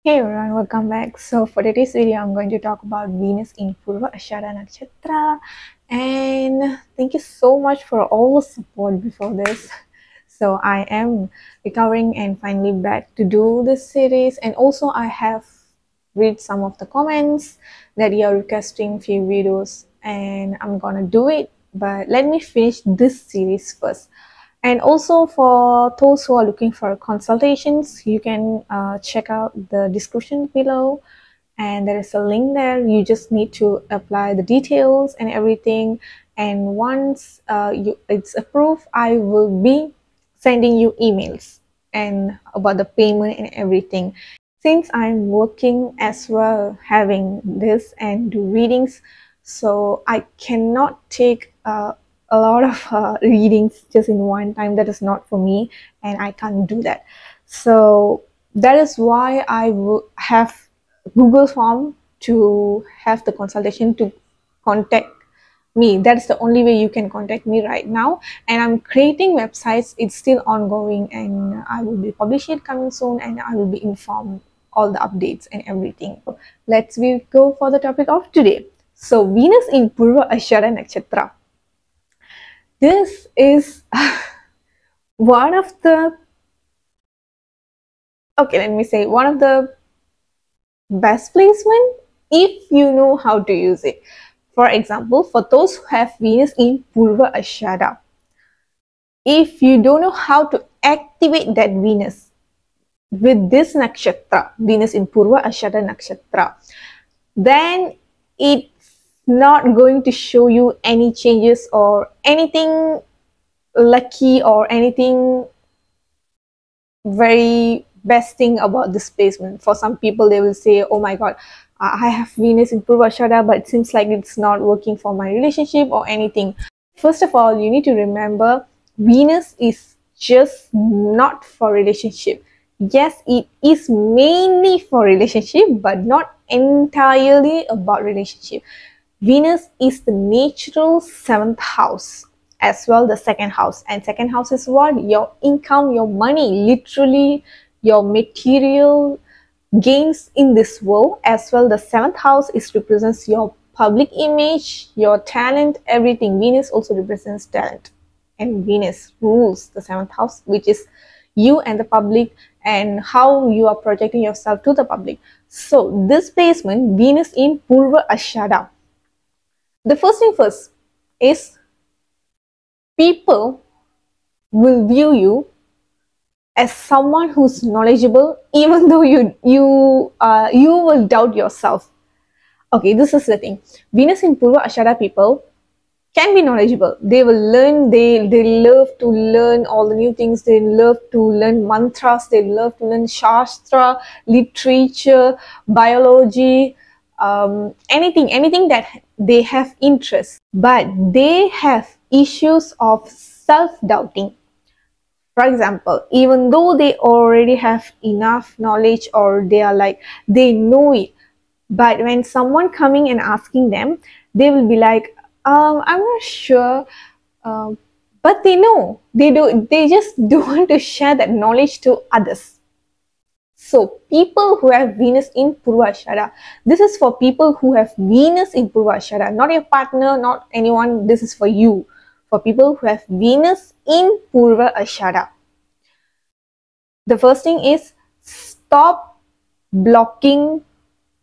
Hey everyone, welcome back. So for today's video, I'm going to talk about Venus in Purva Ashadha Nakshatra. And thank you so much for all the support before this. So I am recovering and finally back to do this series. And also I have read some of the comments that you're requesting few videos and I'm gonna do it. But let me finish this series first. And also for those who are looking for consultations, you can check out the description below and there is a link there. You just need to apply the details and everything. And once it's approved, I will be sending you emails and about the payment and everything. Since I'm working as well, having this and do readings, so I cannot take a lot of readings just in one time. That is not for me and I can't do that. So that is why I will have Google form to have the consultation to contact me. That's the only way you can contact me right now. And I'm creating websites. It's still ongoing and I will be publishing it coming soon and I will be informed all the updates and everything. Let's go for the topic of today. So Venus in Purva Ashadha Nakshatra. This is one of the best placement if you know how to use it. For example, for those who have Venus in Purva Ashadha, if you don't know how to activate that Venus with this nakshatra, Venus in Purva Ashadha Nakshatra, then it's not going to show you any changes or anything lucky or anything very best thing about this placement. For some people, they will say, oh my god, I have Venus in Purva Ashadha, but it seems like it's not working for my relationship or anything. First of all, you need to remember Venus is just not for relationship. Yes, it is mainly for relationship, but not entirely about relationship. Venus is the natural 7th house, as well the 2nd house. And 2nd house is what? Your income, your money, literally your material gains in this world. As well, the 7th house represents your public image, your talent, everything. Venus also represents talent. And Venus rules the 7th house, which is you and the public and how you are projecting yourself to the public. So this placement, Venus in Purva Ashadha. The first thing first is people will view you as someone who's knowledgeable, even though you will doubt yourself. Okay, this is the thing. Venus in Purva Ashadha people can be knowledgeable. They will learn. They love to learn all the new things. They love to learn mantras. They love to learn Shastra, literature, biology, anything that they have interest. But they have issues of self-doubting. For example, even though they already have enough knowledge or they know it, but when someone coming and asking them, they will be like, I'm not sure, but they know. They just don't want to share that knowledge to others. So people who have Venus in Purva Ashadha, this is for people who have Venus in Purva Ashadha, not your partner, not anyone. This is for you. For people who have Venus in Purva Ashadha. The first thing is stop blocking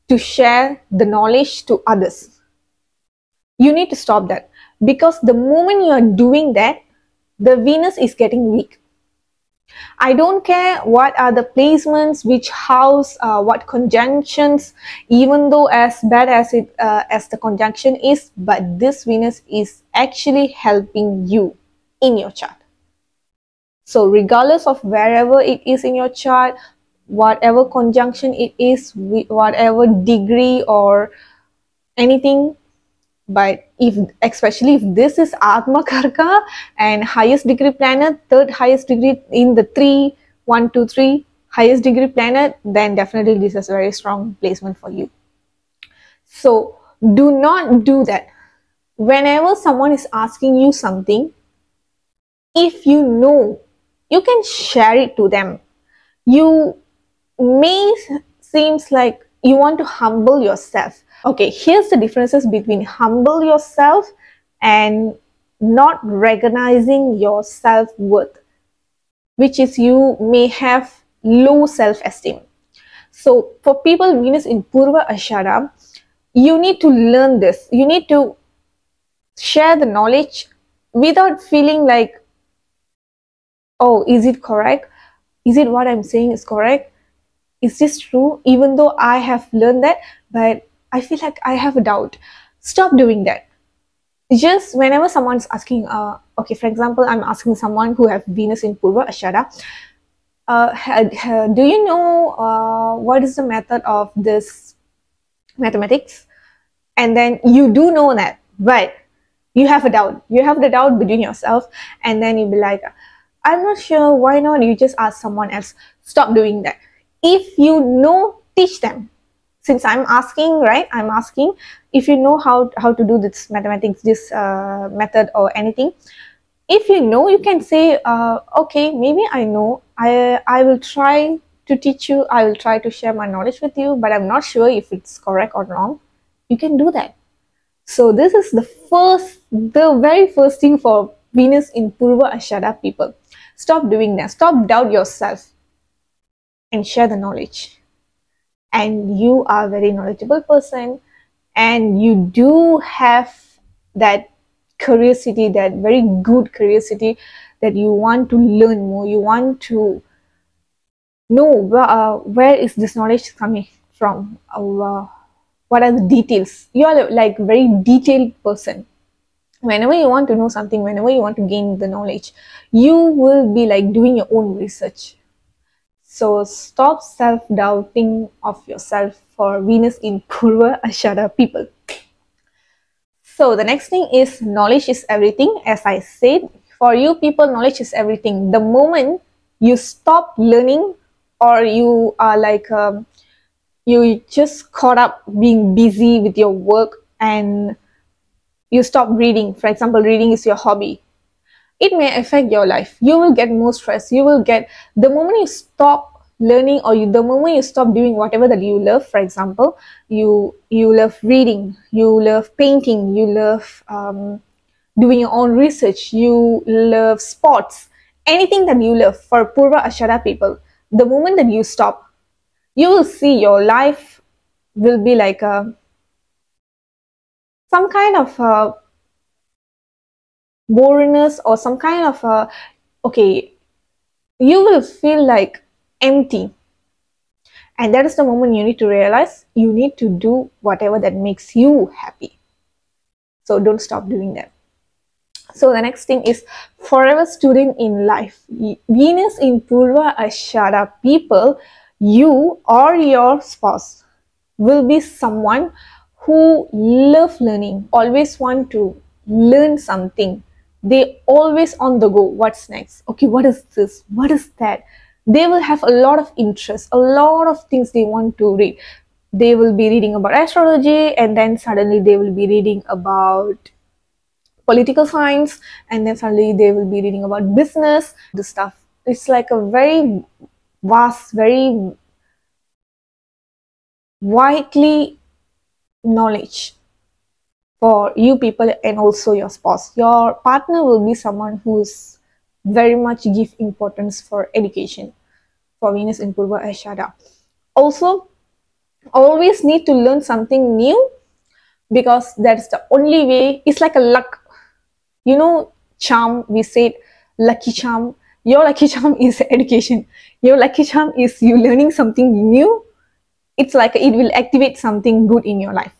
to share the knowledge to others. You need to stop that, because the moment you are doing that, the Venus is getting weak. I don't care what are the placements, which house, what conjunctions, even though as bad as the conjunction is, but this Venus is actually helping you in your chart. So regardless of wherever it is in your chart, whatever conjunction it is, whatever degree or anything, but especially if this is Atma Karka and highest degree planet, 3rd highest degree in the 3, 1, 2, 3 highest degree planet, then definitely this is a very strong placement for you. So do not do that. Whenever someone is asking you something, if you know, you can share it to them. You may seems like you want to humble yourself. Okay, here's the differences between humble yourself and not recognizing your self-worth, which is you may have low self-esteem. So for people Venus in Purva Ashadha, you need to learn this. You need to share the knowledge without feeling like, oh, is it correct? Is it what I'm saying is correct? Is this true? Even though I have learned that, but I feel like I have a doubt. Stop doing that. Just whenever someone's asking, okay, for example, I'm asking someone who have Venus in Purva Ashadha, do you know what is the method of this mathematics? And then you do know that, but you have a doubt. You have the doubt between yourself, and then you'll be like, I'm not sure, why not you just ask someone else? Stop doing that. If you know, teach them. Since I'm asking, right? I'm asking if you know how to do this mathematics, this method or anything. If you know, you can say, okay, maybe I know. I will try to teach you. I will try to share my knowledge with you, but I'm not sure if it's correct or wrong. You can do that. So this is the very first thing for Venus in Purva Ashadha people. Stop doing that. Stop doubt yourself and share the knowledge. And you are a very knowledgeable person, and you do have that curiosity, that very good curiosity, that you want to learn more. You want to know where is this knowledge coming from. What are the details? You are like very detailed person. Whenever you want to know something, whenever you want to gain the knowledge, you will be like doing your own research. So stop self-doubting of yourself for Venus in Purva Ashadha people. So the next thing is knowledge is everything. As I said, for you people, knowledge is everything. The moment you stop learning, or you are like you just caught up being busy with your work and you stop reading. For example, reading is your hobby. It may affect your life. You will get more stress. You will get, the moment you stop learning, or the moment you stop doing whatever that you love. For example, you love reading, you love painting, you love doing your own research, you love sports, anything that you love. For Purva Ashadha people, the moment that you stop, you will see your life will be like some kind of boringness, or some kind of okay, you will feel like empty. And that is the moment you need to realize you need to do whatever that makes you happy. So don't stop doing that. So the next thing is forever student in life. Venus in Purva Ashadha people, you or your spouse will be someone who love learning, always want to learn something. They always on the go. What's next? Okay, what is this? What is that? They will have a lot of interest, a lot of things they want to read. They will be reading about astrology, and then suddenly they will be reading about political science, and then suddenly they will be reading about business, the stuff. It's like a very vast, very widely knowledge for you people, and also your spouse. Your partner will be someone who's very much give importance for education for Venus in Purva Ashadha. Also, always need to learn something new, because that's the only way. It's like a luck. You know, charm, we said lucky charm. Your lucky charm is education. Your lucky charm is you learning something new. It's like it will activate something good in your life,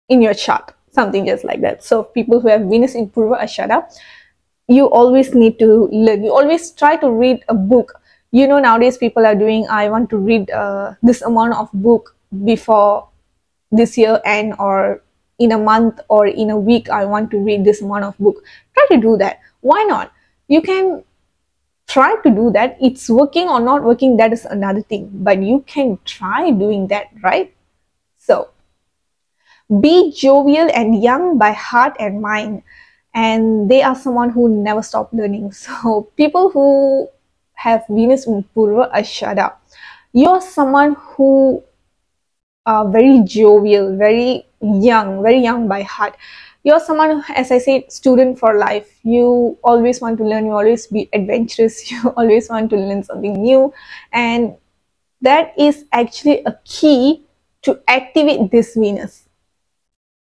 in your chart, something just like that. So people who have Venus in Purva Ashadha, you always need to learn. You always try to read a book. You know, nowadays people are doing, I want to read this amount of book before this year end, or in a month, or in a week, I want to read this amount of book. Try to do that. Why not? You can try to do that. It's working or not working, that is another thing, but you can try doing that, right? So be jovial and young by heart and mind, and they are someone who never stop learning. So people who have Venus in Purva Ashadha, You're someone who are very jovial, very young by heart. You're someone, as I said, student for life. You always want to learn, you always be adventurous, you always want to learn something new. And that is actually a key to activate this Venus.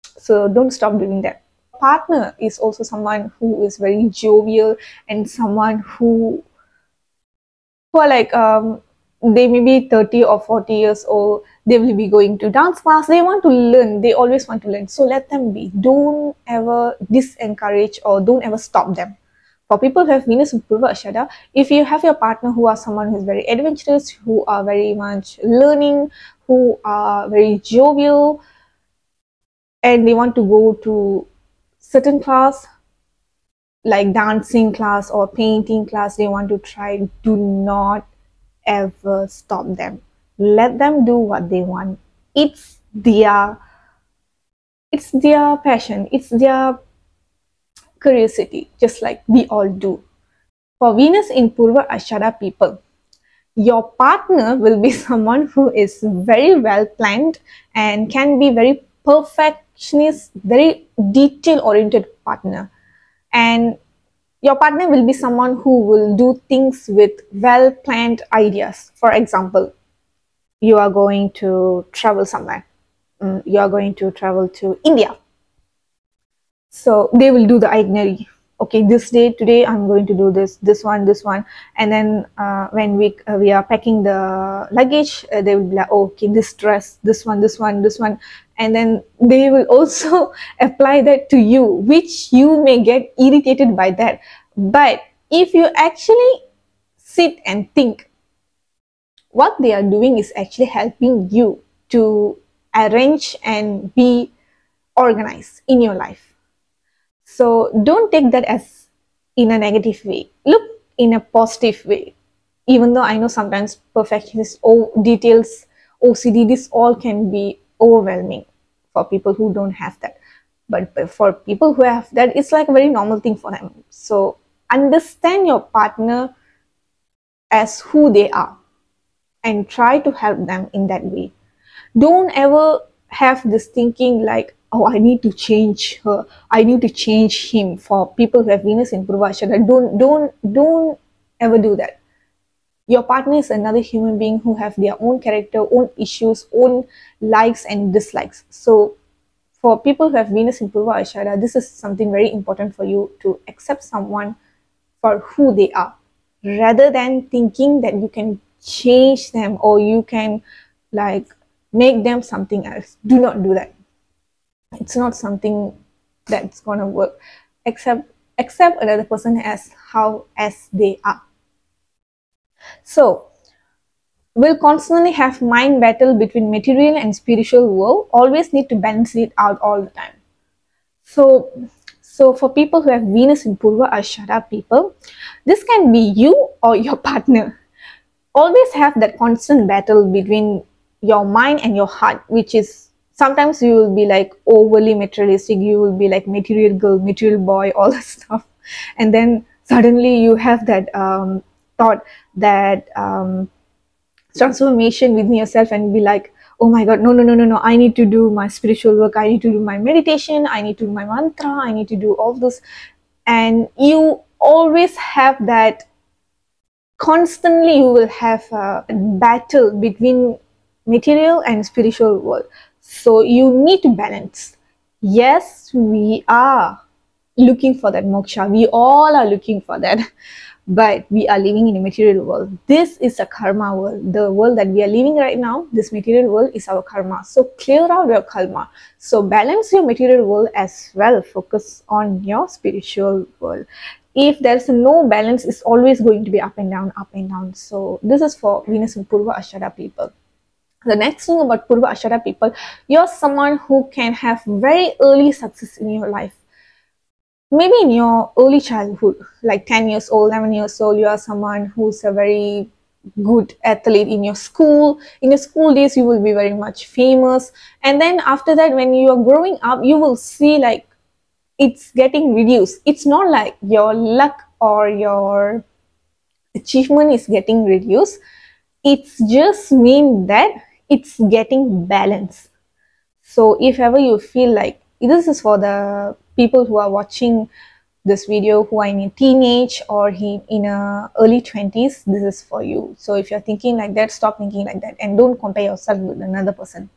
So don't stop doing that. Partner is also someone who is very jovial and someone who are like they may be 30 or 40 years old. They will be going to dance class. They want to learn. They always want to learn. So let them be. Don't ever disencourage or don't ever stop them. For people who have Venus in Purva Ashadha, if you have your partner who are someone who is very adventurous, who are very much learning, who are very jovial, and they want to go to certain class like dancing class or painting class, they want to try, do not ever stop them. Let them do what they want. It's their passion, it's their curiosity, just like we all do. For Venus in Purva Ashadha people, your partner will be someone who is very well planned and can be very perfectionist, very detail oriented partner. And your partner will be someone who will do things with well planned ideas. For example, you are going to travel somewhere. You are going to travel to India. So they will do the itinerary. Okay, this day, today I'm going to do this one. And then when we are packing the luggage, they will be like, oh, okay, this dress, this one. And then they will also apply that to you, which you may get irritated by that. But if you actually sit and think, what they are doing is actually helping you to arrange and be organized in your life. So don't take that as in a negative way. Look in a positive way. Even though I know sometimes perfectionist details, OCD, this all can be overwhelming for people who don't have that. But for people who have that, it's like a very normal thing for them. So understand your partner as who they are and try to help them in that way. Don't ever have this thinking like, oh, I need to change her, I need to change him. For people who have Venus in Purva Ashadha, don't ever do that. Your partner is another human being who have their own character, own issues, own likes and dislikes. So for people who have Venus in Purva Ashadha, this is something very important for you to accept someone for who they are, rather than thinking that you can change them or you can like make them something else. Do not do that. It's not something that's gonna work. Accept another person as they are. So we'll constantly have mind battle between material and spiritual world. Always need to balance it out all the time. So for people who have Venus in Purva Ashadha people, this can be you or your partner. Always have that constant battle between your mind and your heart, which is sometimes you will be like overly materialistic, you will be like material girl, material boy, all that stuff. And then suddenly you have that thought, that transformation within yourself and be like, oh my god, no, I need to do my spiritual work, I need to do my meditation, I need to do my mantra, I need to do all this. And you always have that, constantly you will have a battle between material and spiritual world. So you need to balance. Yes, we are looking for that moksha, we all are looking for that, but we are living in a material world. This is a karma world. The world that we are living right now, this material world, is our karma. So clear out your karma. So balance your material world as well. Focus on your spiritual world. If there's no balance, it's always going to be up and down. So this is for Venus in Purva Ashadha people. The next thing about Purva Ashadha people, you're someone who can have very early success in your life. Maybe in your early childhood, like 10 years old, 11 years old, you are someone who's a very good athlete in your school. In your school days, you will be very much famous. And then after that, when you are growing up, you will see like it's getting reduced. It's not like your luck or your achievement is getting reduced. It's just mean that it's getting balance. So if ever you feel like, this is for the people who are watching this video who are in a teenage or in a early 20s, this is for you. So if you're thinking like that, stop thinking like that, and don't compare yourself with another person,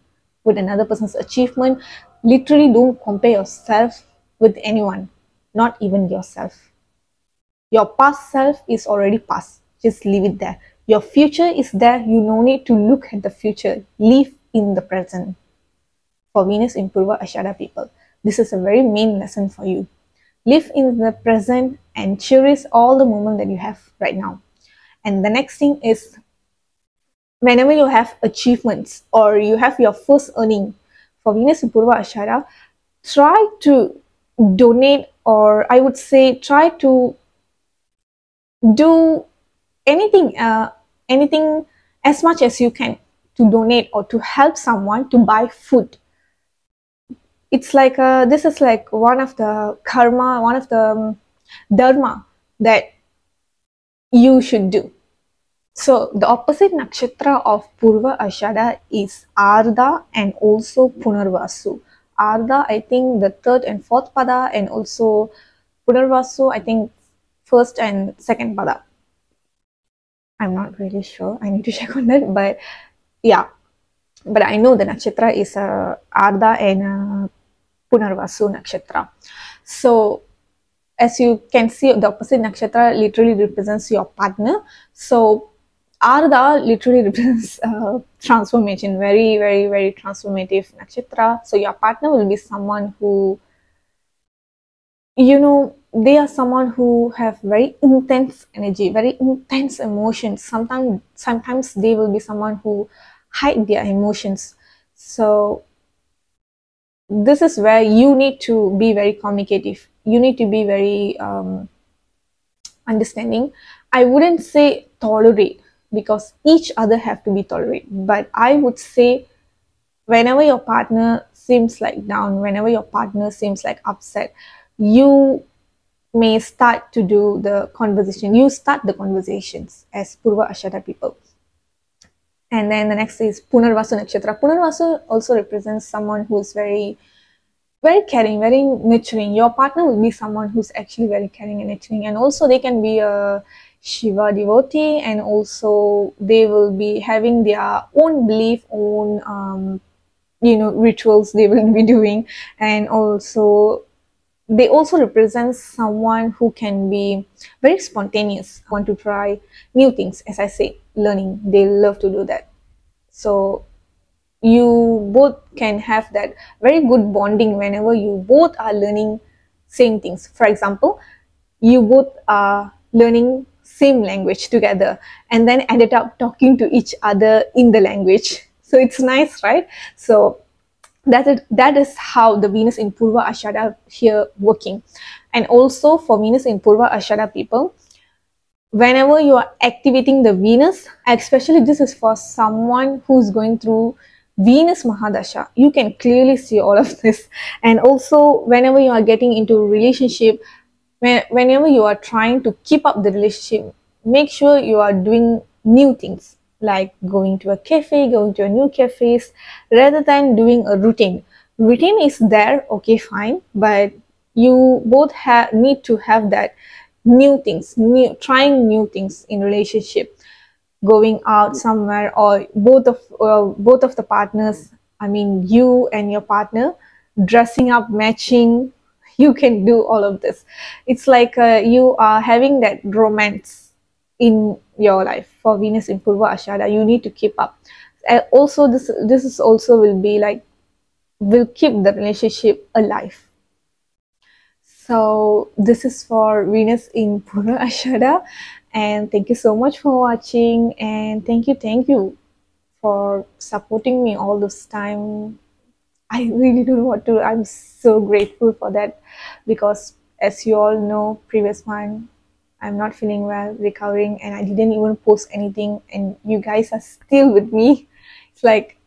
with another person's achievement. Literally don't compare yourself with anyone, not even yourself. Your past self is already past. Just leave it there. Your future is there. You no need to look at the future. Live in the present. For Venus in Purva Ashadha people, this is a very main lesson for you. Live in the present and cherish all the moment that you have right now. And the next thing is, whenever you have achievements or you have your first earning, for Venus in Purva Ashadha, try to donate, or I would say try to do anything as much as you can to donate or to help someone to buy food. It's like this is like one of the karma, one of the dharma that you should do. So the opposite nakshatra of Purva Ashadha is Ardha and also Punarvasu. Ardha, I think the third and fourth pada, and also Punarvasu, I think first and second pada. I'm not really sure. I need to check on that, but yeah. But I know the nakshatra is Ardha and Punarvasu nakshatra. So as you can see, the opposite nakshatra literally represents your partner. So Ardha literally represents transformation, very, very, very transformative nakshatra. So your partner will be someone who, you know, they are someone who have very intense energy, very intense emotions. Sometimes they will be someone who hide their emotions. So this is where you need to be very communicative. You need to be very understanding. I wouldn't say tolerate, because each other have to be tolerate, but I would say whenever your partner seems like down, whenever your partner seems like upset, you may start to do the conversation. You start the conversations as Purva Ashadha people. And then the next is Punarvasu nakshatra. Punarvasu also represents someone who is very, very caring, very nurturing. Your partner will be someone who's actually very caring and nurturing, and also they can be a Shiva devotee, and also they will be having their own belief, own rituals they will be doing, and also they also represent someone who can be very spontaneous, want to try new things. As I say, learning, they love to do that. So you both can have that very good bonding whenever you both are learning same things. For example, you both are learning same language together and then ended up talking to each other in the language. So it's nice, right? So that is how the Venus in Purva Ashadha here working. And also for Venus in Purva Ashadha people, whenever you are activating the Venus, especially this is for someone who's going through Venus Mahadasha, you can clearly see all of this. And also whenever you are getting into a relationship, whenever you are trying to keep up the relationship, make sure you are doing new things, like going to a cafe, going to a new cafes, rather than doing a routine. Routine is there, okay, fine, but you both need to have that new things, trying new things in relationship, going out somewhere, or both of the partners, I mean you and your partner, dressing up, matching. You can do all of this. It's like you are having that romance in your life. For Venus in Purva Ashadha, you need to keep up. Also, this is also will keep the relationship alive. So this is for Venus in Purva Ashadha, and thank you so much for watching, and thank you for supporting me all this time. I really don't know what to do. I'm so grateful for that, because as you all know, previous month I'm not feeling well, recovering, and I didn't even post anything, and you guys are still with me. It's like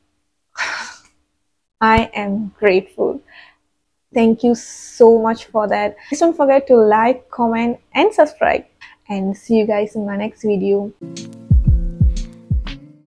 I am grateful. Thank you so much for that. Please don't forget to like, comment, and subscribe. And see you guys in my next video.